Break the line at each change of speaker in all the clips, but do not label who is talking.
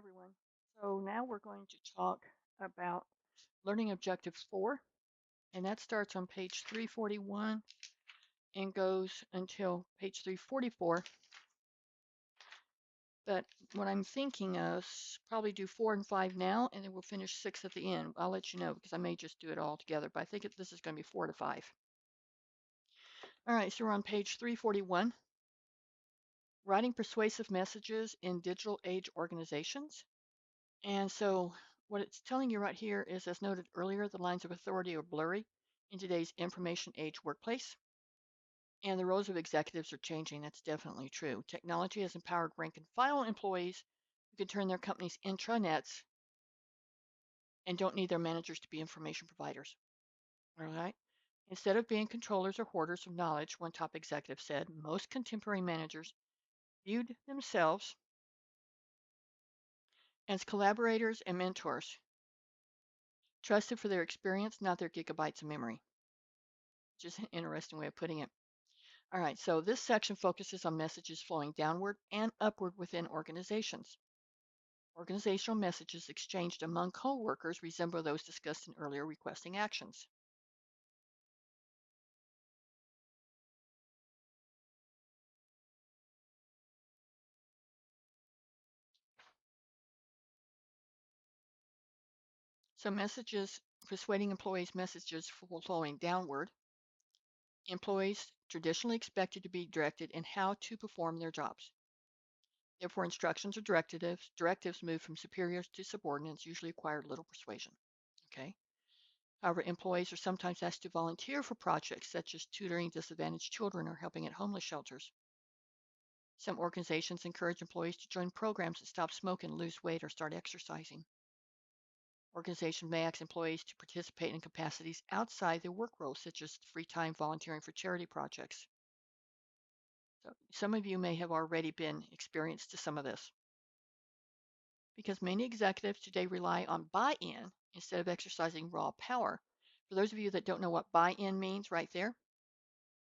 everyone. So now we're going to talk about Learning Objective 4, and that starts on page 341 and goes until page 344. But what I'm thinking of is probably do 4 and 5 now, and then we'll finish 6 at the end. I'll let you know because I may just do it all together, but I think this is going to be 4 to 5. All right, so we're on page 341, Writing Persuasive Messages in Digital Age Organizations. And so what it's telling you right here is, as noted earlier, the lines of authority are blurry in today's information age workplace, and the roles of executives are changing. That's definitely true. Technology has empowered rank and file employees who can turn their company's intranets and don't need their managers to be information providers. All right. Instead of being controllers or hoarders of knowledge, one top executive said, most contemporary managers viewed themselves as collaborators and mentors, trusted for their experience, not their gigabytes of memory. Just an interesting way of putting it. All right, so this section focuses on messages flowing downward and upward within organizations. Organizational messages exchanged among coworkers resemble those discussed in earlier requesting actions. So messages, persuading employees messages flowing downward. Employees traditionally expected to be directed in how to perform their jobs. Therefore, instructions or directives move from superiors to subordinates, usually require little persuasion. Okay. However, employees are sometimes asked to volunteer for projects such as tutoring disadvantaged children or helping at homeless shelters. Some organizations encourage employees to join programs that stop smoking, lose weight, or start exercising. Organizations may ask employees to participate in capacities outside their work roles, such as free time volunteering for charity projects. So some of you may have already been experienced to some of this. Because many executives today rely on buy-in instead of exercising raw power. For those of you that don't know what buy-in means right there,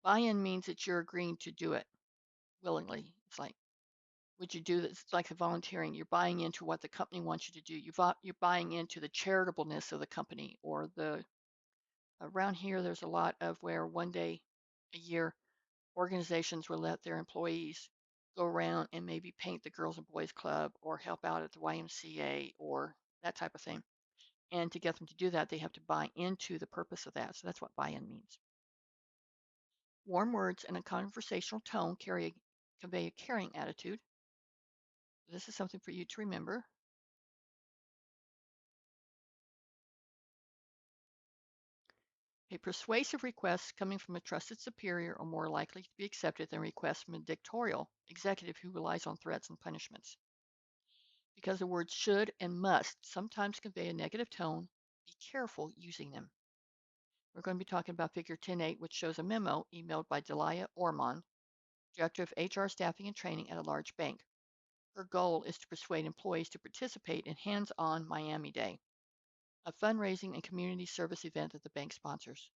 buy-in means that you're agreeing to do it willingly. It's like, would you do this? It's like the volunteering. You're buying into what the company wants you to do. You're buying into the charitableness of the company, or around here, there's a lot of where one day a year organizations will let their employees go around and maybe paint the Girls and Boys Club or help out at the YMCA or that type of thing. And to get them to do that, they have to buy into the purpose of that. So that's what buy-in means. Warm words and a conversational tone convey a caring attitude. This is something for you to remember. A persuasive request coming from a trusted superior are more likely to be accepted than requests from a dictatorial executive who relies on threats and punishments. Because the words should and must sometimes convey a negative tone, be careful using them. We're going to be talking about Figure 10.8, which shows a memo emailed by Delia Ormond, Director of HR Staffing and Training at a large bank. Her goal is to persuade employees to participate in Hands-On Miami Day, a fundraising and community service event that the bank sponsors.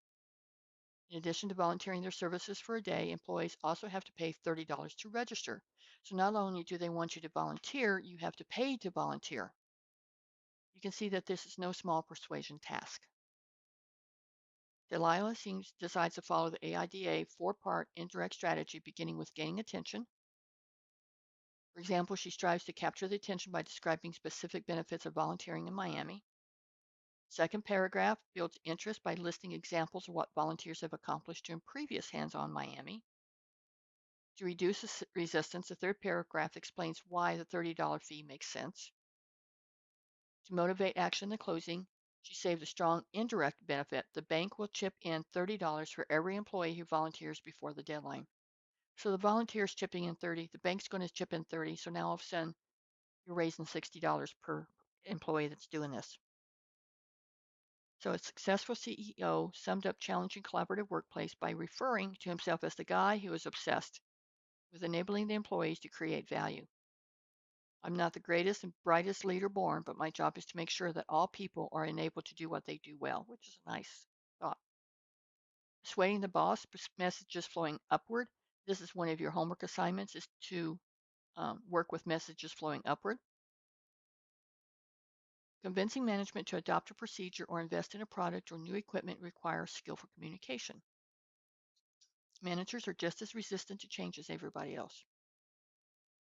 In addition to volunteering their services for a day, employees also have to pay $30 to register. So not only do they want you to volunteer, you have to pay to volunteer. You can see that this is no small persuasion task. Delilah decides to follow the AIDA 4-part indirect strategy, beginning with gaining attention. For example, she strives to capture the attention by describing specific benefits of volunteering in Miami. Second paragraph builds interest by listing examples of what volunteers have accomplished during previous Hands-On Miami. To reduce resistance, the third paragraph explains why the $30 fee makes sense. To motivate action in the closing, she saved a strong indirect benefit. The bank will chip in $30 for every employee who volunteers before the deadline. So the volunteers chipping in 30, the bank's going to chip in 30. So now all of a sudden you're raising $60 per employee that's doing this. So a successful CEO summed up challenging collaborative workplace by referring to himself as the guy who is obsessed with enabling the employees to create value. I'm not the greatest and brightest leader born, but my job is to make sure that all people are enabled to do what they do well, which is a nice thought. Persuading the boss, messages flowing upward. This is one of your homework assignments, is to work with messages flowing upward. Convincing management to adopt a procedure or invest in a product or new equipment requires skillful communication. Managers are just as resistant to change as everybody else.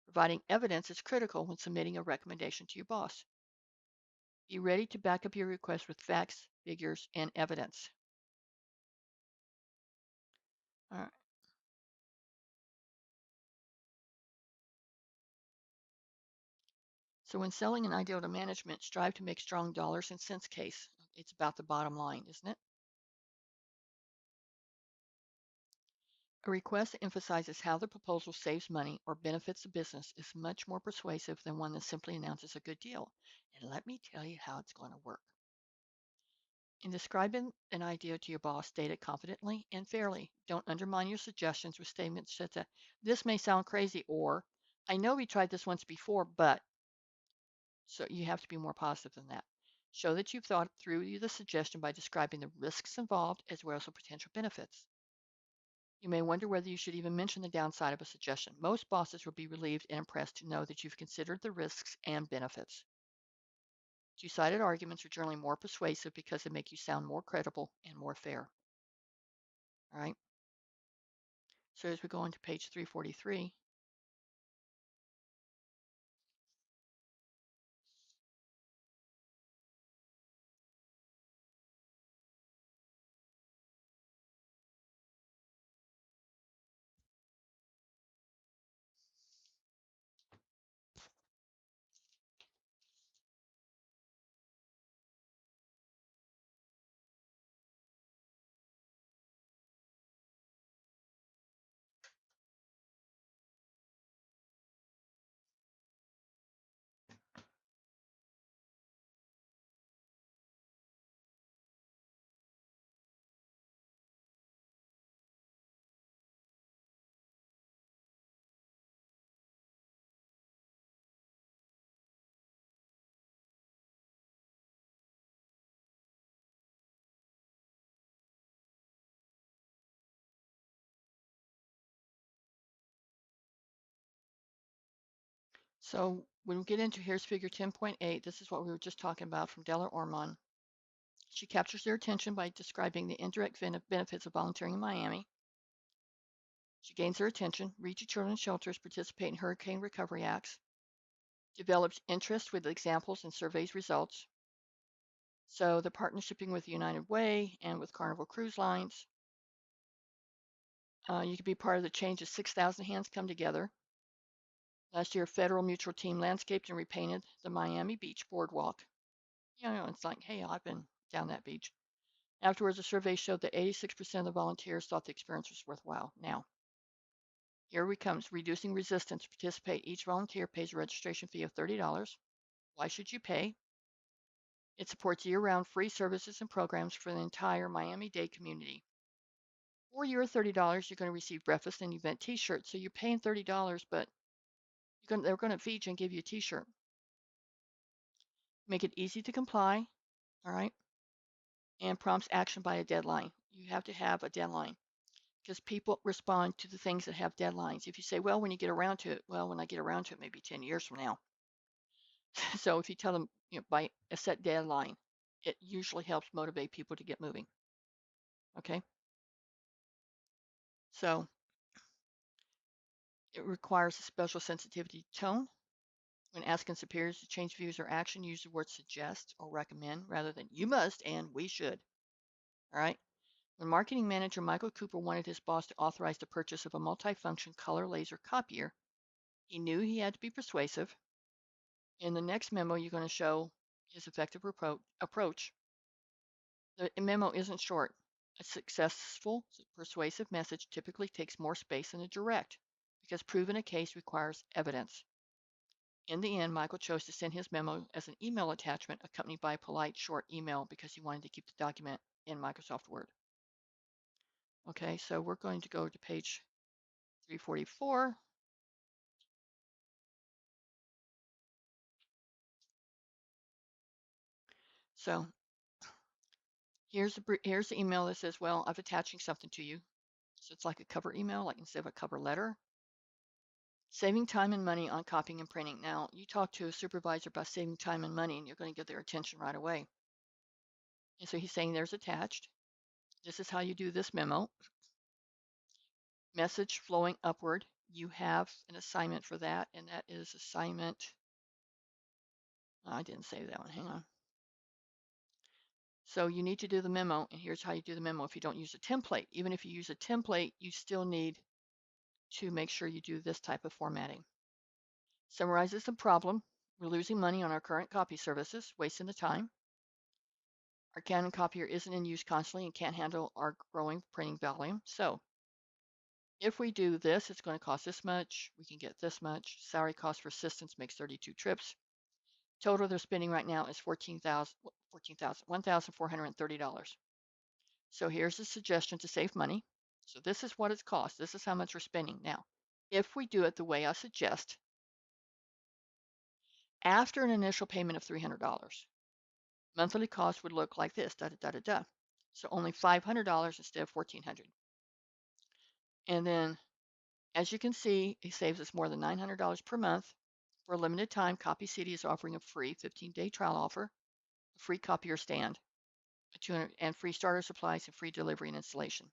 Providing evidence is critical when submitting a recommendation to your boss. Be ready to back up your request with facts, figures, and evidence. All right. So when selling an ideal to management, strive to make strong dollars and cents case. It's about the bottom line, isn't it? A request that emphasizes how the proposal saves money or benefits the business is much more persuasive than one that simply announces a good deal. And let me tell you how it's going to work. In describing an idea to your boss, state it confidently and fairly. Don't undermine your suggestions with statements such as, this may sound crazy, or I know we tried this once before, but, so you have to be more positive than that. Show that you've thought through the suggestion by describing the risks involved as well as the potential benefits. You may wonder whether you should even mention the downside of a suggestion. Most bosses will be relieved and impressed to know that you've considered the risks and benefits. Two-sided arguments are generally more persuasive because they make you sound more credible and more fair. All right. So as we go into page 343, so when we get into here's figure 10.8, this is what we were just talking about from Della Ormond. She captures their attention by describing the indirect benefits of volunteering in Miami. She gains their attention, reads to children's shelters, participate in hurricane recovery acts, develops interest with examples and surveys results. So the partnershiping with United Way and with Carnival Cruise Lines. You could be part of the change of 6,000 hands come together. Last year, Federal Mutual Team landscaped and repainted the Miami Beach boardwalk. You know, it's like, hey, I've been down that beach. Afterwards, a survey showed that 86% of the volunteers thought the experience was worthwhile. Now, here we comes, reducing resistance to participate. Each volunteer pays a registration fee of $30. Why should you pay? It supports year-round free services and programs for the entire Miami-Dade community. For your $30, you're going to receive breakfast and event t-shirts. So you're paying $30, but they're going to feed you and give you a t-shirt. Make it easy to comply, all right? And prompts action by a deadline. You have to have a deadline because people respond to the things that have deadlines. If you say, well, when you get around to it, well, when I get around to it, maybe 10 years from now. So if you tell them, you know, by a set deadline, it usually helps motivate people to get moving. Okay. So it requires a special sensitivity tone. When asking superiors to change views or action, use the word suggest or recommend rather than you must and we should. All right. When marketing manager Michael Cooper wanted his boss to authorize the purchase of a multifunction color laser copier, he knew he had to be persuasive. In the next memo, you're going to show his effective approach. The memo isn't short. A successful, persuasive message typically takes more space than a direct because proving a case requires evidence. In the end, Michael chose to send his memo as an email attachment accompanied by a polite short email because he wanted to keep the document in Microsoft Word. Okay, so we're going to go to page 344. So here's the email that says, well, I'm attaching something to you. So it's like a cover email, like instead of a cover letter. Saving time and money on copying and printing. Now, you talk to a supervisor about saving time and money, and you're going to get their attention right away. And so he's saying there's attached. This is how you do this memo. Message flowing upward. You have an assignment for that, and that is assignment. I didn't save that one. Hang on. So you need to do the memo, and here's how you do the memo if you don't use a template. Even if you use a template, you still need to make sure you do this type of formatting. Summarizes the problem. We're losing money on our current copy services, wasting the time. Our Canon copier isn't in use constantly and can't handle our growing printing volume. So if we do this, it's going to cost this much. We can get this much. Salary cost for assistants makes 32 trips. Total they're spending right now is $1,430. So here's a suggestion to save money. So this is what it's cost. This is how much we're spending now. If we do it the way I suggest, after an initial payment of $300, monthly cost would look like this, da da da da da. So only $500 instead of $1,400. And then, as you can see, it saves us more than $900 per month. For a limited time, Copy CD is offering a free 15-day trial offer, a free copier stand, and free starter supplies and free delivery and installation.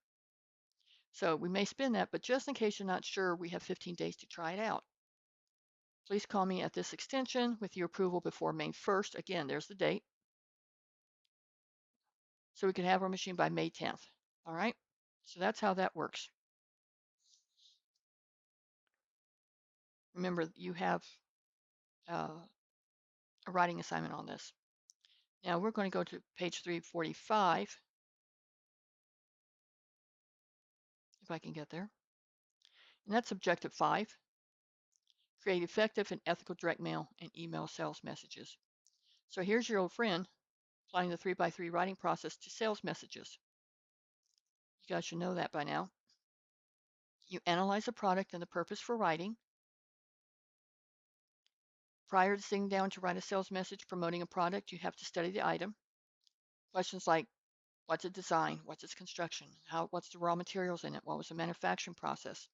So we may spend that, but just in case you're not sure, we have 15 days to try it out. Please call me at this extension with your approval before May 1st. Again, there's the date. So we can have our machine by May 10th. All right. So that's how that works. Remember, you have a writing assignment on this. Now we're going to go to page 345, if I can get there. And that's objective 5. Create effective and ethical direct mail and email sales messages. So here's your old friend applying the 3x3 writing process to sales messages. You guys should know that by now. You analyze the product and the purpose for writing. Prior to sitting down to write a sales message promoting a product, you have to study the item. Questions like, what's its design? What's its construction? What's the raw materials in it? What was the manufacturing process?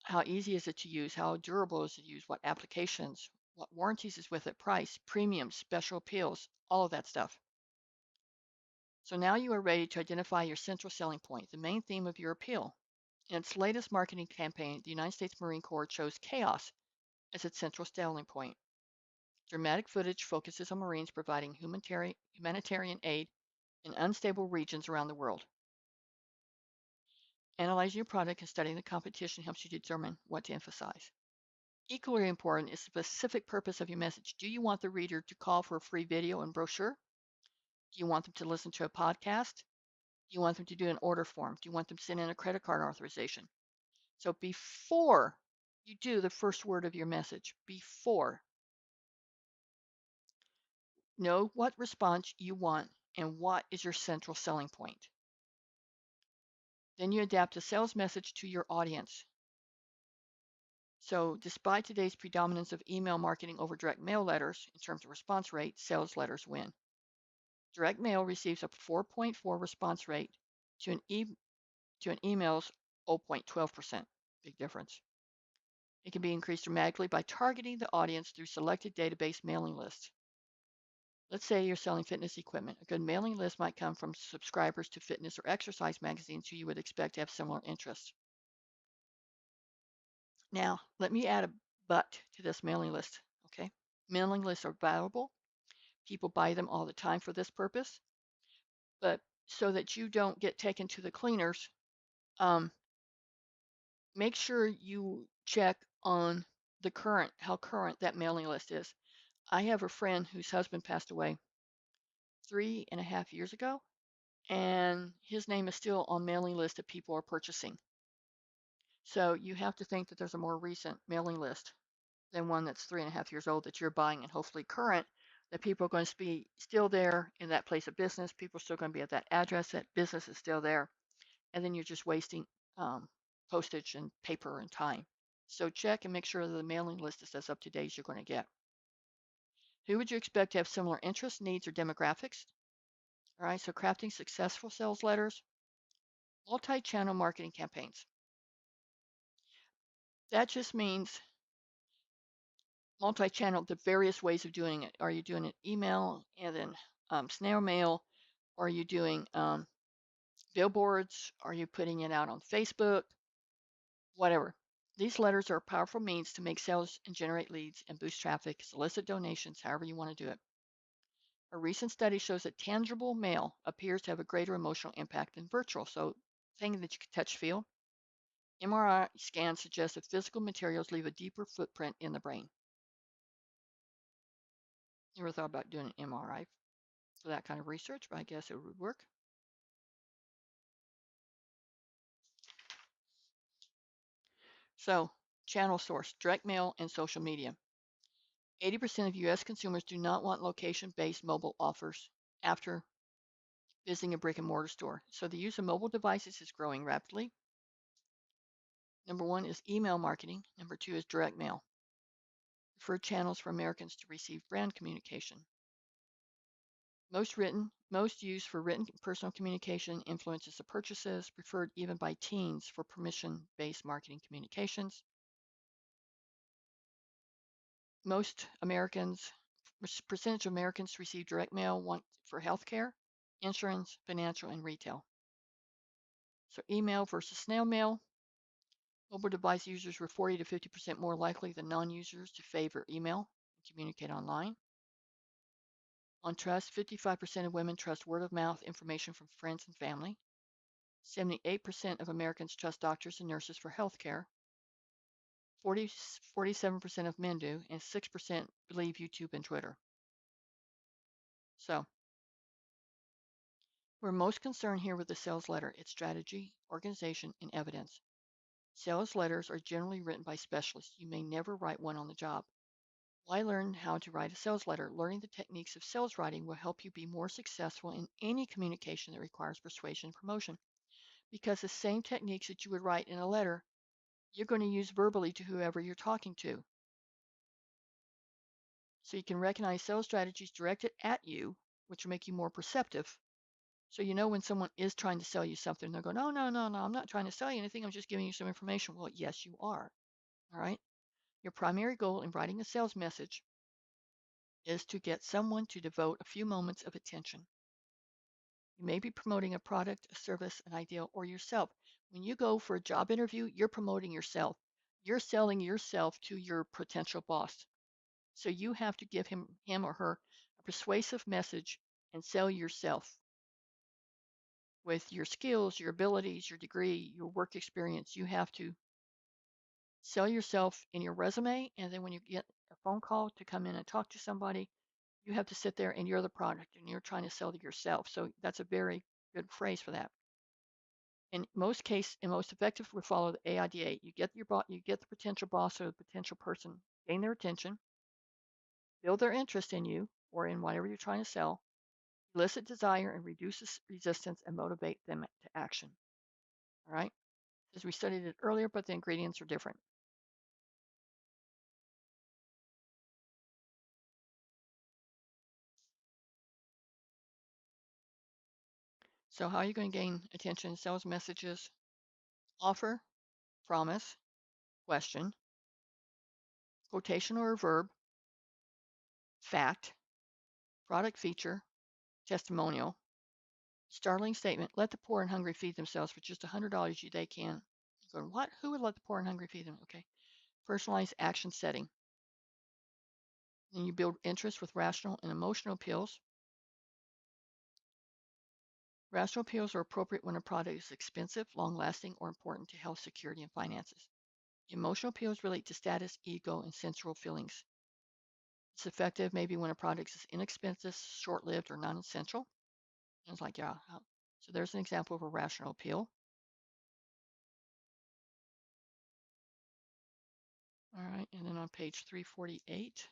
How easy is it to use? How durable is it to use? What applications? What warranties is with it? Price, premiums, special appeals, all of that stuff. So now you are ready to identify your central selling point, the main theme of your appeal. In its latest marketing campaign, the United States Marine Corps chose chaos as its central selling point. Dramatic footage focuses on Marines providing humanitarian aid in unstable regions around the world. Analyzing your product and studying the competition helps you determine what to emphasize. Equally important is the specific purpose of your message. Do you want the reader to call for a free video and brochure? Do you want them to listen to a podcast? Do you want them to do an order form? Do you want them to send in a credit card authorization? So before you do the first word of your message, know what response you want and what is your central selling point. Then you adapt a sales message to your audience. So despite today's predominance of email marketing over direct mail letters, in terms of response rate, sales letters win. Direct mail receives a 4.4 response rate to an email's 0.12%. Big difference. It can be increased dramatically by targeting the audience through selected database mailing lists. Let's say you're selling fitness equipment. A good mailing list might come from subscribers to fitness or exercise magazines who you would expect to have similar interests. Now, let me add a but to this mailing list, okay? Mailing lists are valuable. People buy them all the time for this purpose. But so that you don't get taken to the cleaners, make sure you check on how current that mailing list is. I have a friend whose husband passed away 3.5 years ago, and his name is still on mailing list that people are purchasing. So you have to think that there's a more recent mailing list than one that's 3.5 years old that you're buying and hopefully current, that people are going to be still there in that place of business. People are still going to be at that address. That business is still there. And then you're just wasting postage and paper and time. So check and make sure that the mailing list is as up to date as you're going to get. Who would you expect to have similar interests, needs, or demographics? All right, so crafting successful sales letters, multi-channel marketing campaigns. That just means multi-channel, the various ways of doing it. Are you doing an email and then snail mail? Are you doing billboards? Are you putting it out on Facebook? Whatever. These letters are a powerful means to make sales and generate leads and boost traffic, solicit donations, however you want to do it. A recent study shows that tangible mail appears to have a greater emotional impact than virtual. So, thing that you can touch, feel. MRI scans suggest that physical materials leave a deeper footprint in the brain. You ever thought about doing an MRI for that kind of research? But I guess it would work. So, channel source, direct mail and social media. 80% of US consumers do not want location-based mobile offers after visiting a brick and mortar store. So the use of mobile devices is growing rapidly. Number one is email marketing. Number two is direct mail. Preferred channels for Americans to receive brand communication. Most used for written personal communication, influences of purchases, preferred even by teens for permission-based marketing communications. Most Americans, percentage of Americans receive direct mail want for healthcare, insurance, financial, and retail. So email versus snail mail. Mobile device users were 40 to 50% more likely than non-users to favor email and communicate online. On trust, 55% of women trust word of mouth information from friends and family. 78% of Americans trust doctors and nurses for healthcare. 47% of men do, and 6% believe YouTube and Twitter. So, we're most concerned here with the sales letter, its strategy, organization, and evidence. Sales letters are generally written by specialists. You may never write one on the job. Why learn how to write a sales letter? Learning the techniques of sales writing will help you be more successful in any communication that requires persuasion and promotion. Because the same techniques that you would write in a letter, you're going to use verbally to whoever you're talking to. So you can recognize sales strategies directed at you, which will make you more perceptive. So you know when someone is trying to sell you something, they'll go, no, no, no, no, I'm not trying to sell you anything. I'm just giving you some information. Well, yes, you are. All right. Your primary goal in writing a sales message is to get someone to devote a few moments of attention. You may be promoting a product, a service, an idea, or yourself. When you go for a job interview, you're promoting yourself. You're selling yourself to your potential boss. So you have to give him or her a persuasive message and sell yourself with your skills, your abilities, your degree, your work experience. You have to sell yourself in your resume. And then when you get a phone call to come in and talk to somebody, you have to sit there and you're the product and you're trying to sell to yourself. So that's a very good phrase for that. In most cases, and most effective, we follow the AIDA. You get you get the potential boss or the potential person, gain their attention, build their interest in you or in whatever you're trying to sell, elicit desire and reduce resistance and motivate them to action. All right, as we studied it earlier, but the ingredients are different. So how are you going to gain attention? Sales messages: offer, promise, question, quotation or a verb, fact, product feature, testimonial, startling statement. Let the poor and hungry feed themselves for just $100 they can. You're going, what? Who would let the poor and hungry feed them? Okay. Personalized action setting. Then you build interest with rational and emotional appeals. Rational appeals are appropriate when a product is expensive, long-lasting, or important to health, security, and finances. Emotional appeals relate to status, ego, and sensual feelings. It's effective maybe when a product is inexpensive, short-lived, or non-essential. And it's like, yeah. So there's an example of a rational appeal. All right, and then on page 348,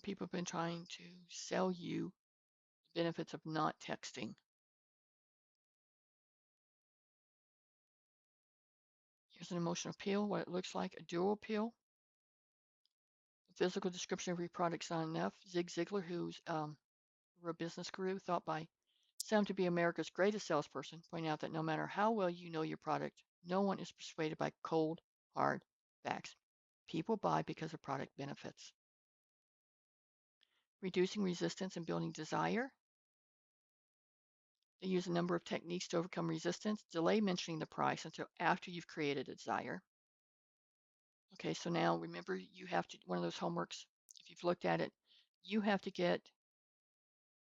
people have been trying to sell you the benefits of not texting. Here's an emotional appeal, what it looks like, a dual appeal. A physical description of your product's not enough. Zig Ziglar, who's a business guru, thought by some to be America's greatest salesperson, pointing out that no matter how well you know your product, no one is persuaded by cold, hard facts. People buy because of product benefits. Reducing resistance and building desire. They use a number of techniques to overcome resistance. Delay mentioning the price until after you've created a desire. Okay, so now remember you have to, one of those homeworks, if you've looked at it, you have to get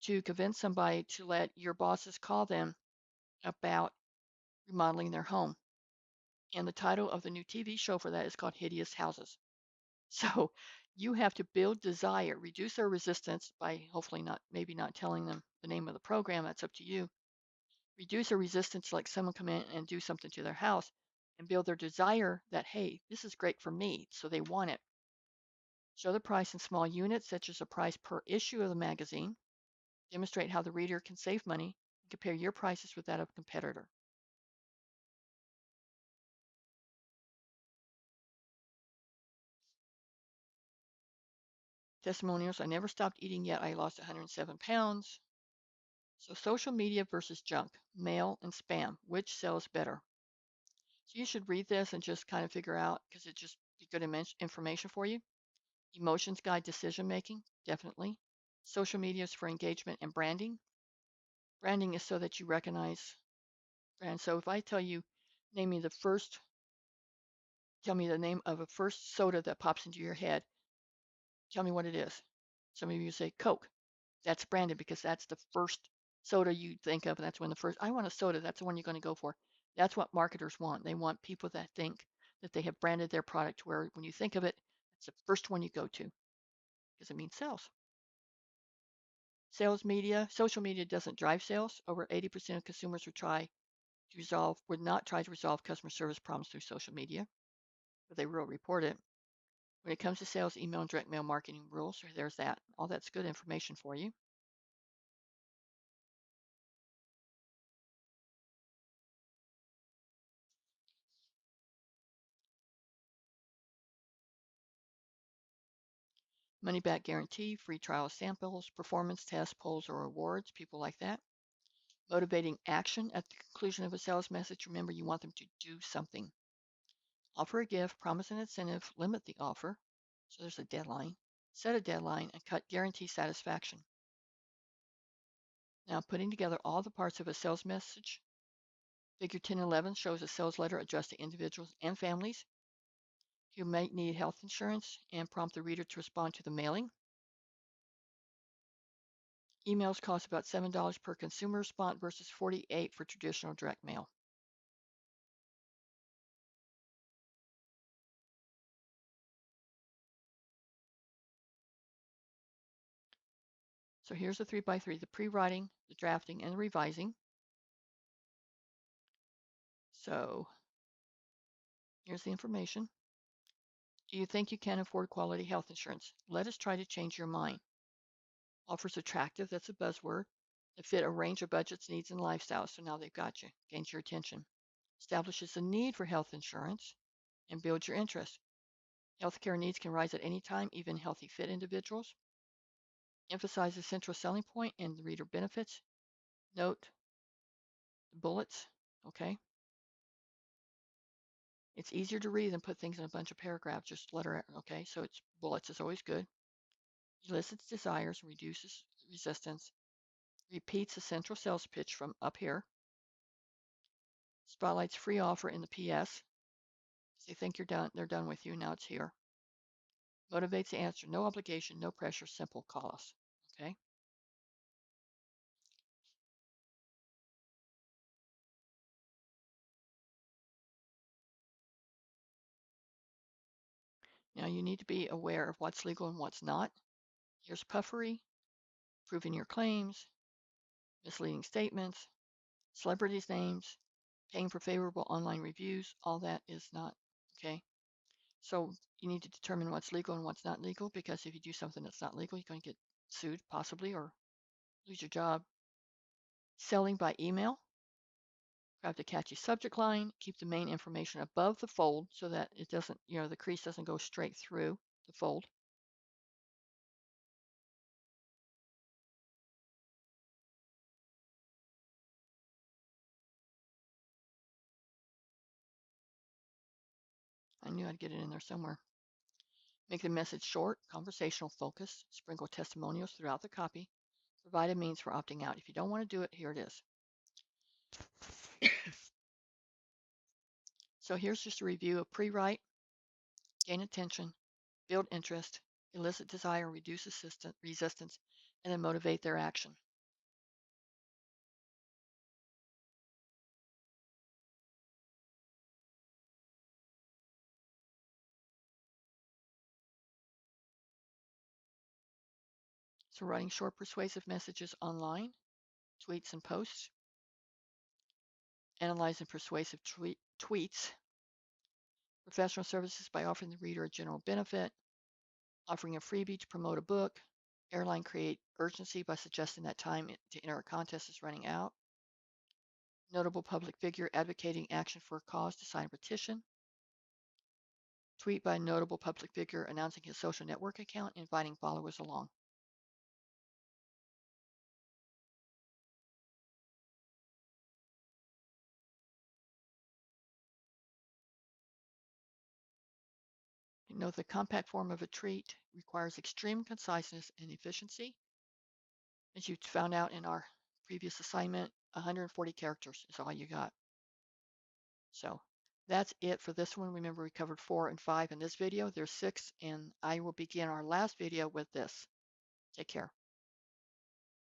to convince somebody to let your bosses call them about remodeling their home. And the title of the new TV show for that is called Hideous Houses. So you have to build desire, reduce their resistance by hopefully not, maybe not telling them the name of the program, that's up to you. Reduce their resistance to like someone come in and do something to their house and build their desire that, hey, this is great for me, so they want it. Show the price in small units, such as the price per issue of the magazine. Demonstrate how the reader can save money and compare your prices with that of a competitor. Testimonials, I never stopped eating yet. I lost 107 pounds. So social media versus junk, mail and spam, which sells better? So you should read this and just kind of figure out, because it just be good information for you. Emotions guide decision making, definitely. Social media is for engagement and branding. Branding is so that you recognize brand. So if I tell you, name me the first, tell me the name of a first soda that pops into your head, tell me what it is. Some of you say Coke. That's branded because that's the first soda you think of, and that's when the first, I want a soda, that's the one you're going to go for. That's what marketers want. They want people that think that they have branded their product where when you think of it, it's the first one you go to because it means sales. Sales media, social media doesn't drive sales. Over 80% of consumers would not try to resolve customer service problems through social media, but they will report it. When it comes to sales, email and direct mail marketing rules, there's that. All that's good information for you. Money back guarantee, free trial samples, performance tests, polls, or rewards, people like that. Motivating action at the conclusion of a sales message. Remember, you want them to do something. Offer a gift, promise an incentive, limit the offer. So there's a deadline. Set a deadline and guarantee satisfaction. Now, putting together all the parts of a sales message. Figure 1011 shows a sales letter addressed to individuals and families who might need health insurance and prompt the reader to respond to the mailing. Emails cost about $7 per consumer response versus $48 for traditional direct mail. So here's the 3x3, the pre-writing, the drafting, and the revising. So here's the information. Do you think you can afford quality health insurance? Let us try to change your mind. Offers attractive, that's a buzzword, that fit a range of budgets, needs, and lifestyles. So now they've got you, gains your attention. Establishes the need for health insurance and builds your interest. Healthcare needs can rise at any time, even healthy, fit individuals. Emphasizes central selling point and the reader benefits. Note the bullets, okay? It's easier to read than put things in a bunch of paragraphs, just letter, okay? So it's bullets is always good. Elicits desires, reduces resistance, repeats the central sales pitch from up here. Spotlights free offer in the PS. They think you're done, they're done with you, now it's here. Motivates the answer, no obligation, no pressure, simple, call us, okay? Now you need to be aware of what's legal and what's not. Here's puffery, proving your claims, misleading statements, celebrities' names, paying for favorable online reviews, all that is not, okay? So you need to determine what's legal and what's not legal, because if you do something that's not legal, you're going to get sued possibly or lose your job. Selling by email. Craft a catchy subject line. Keep the main information above the fold so that it doesn't, the crease doesn't go straight through the fold. I knew I'd get it in there somewhere. Make the message short, conversational, focused. Sprinkle testimonials throughout the copy. Provide a means for opting out. If you don't want to do it, here it is. So here's just a review of pre-write, gain attention, build interest, elicit desire, reduce resistance, and then motivate their action. So writing short persuasive messages online, tweets and posts, analyzing persuasive tweets, professional services by offering the reader a general benefit, offering a freebie to promote a book, airline create urgency by suggesting that time to enter a contest is running out, notable public figure advocating action for a cause to sign a petition, tweet by a notable public figure announcing his social network account, inviting followers along. Note the compact form of a tweet requires extreme conciseness and efficiency. As you found out in our previous assignment, 140 characters is all you got. So that's it for this one. Remember, we covered 4 and 5 in this video. There's 6, and I will begin our last video with this. Take care.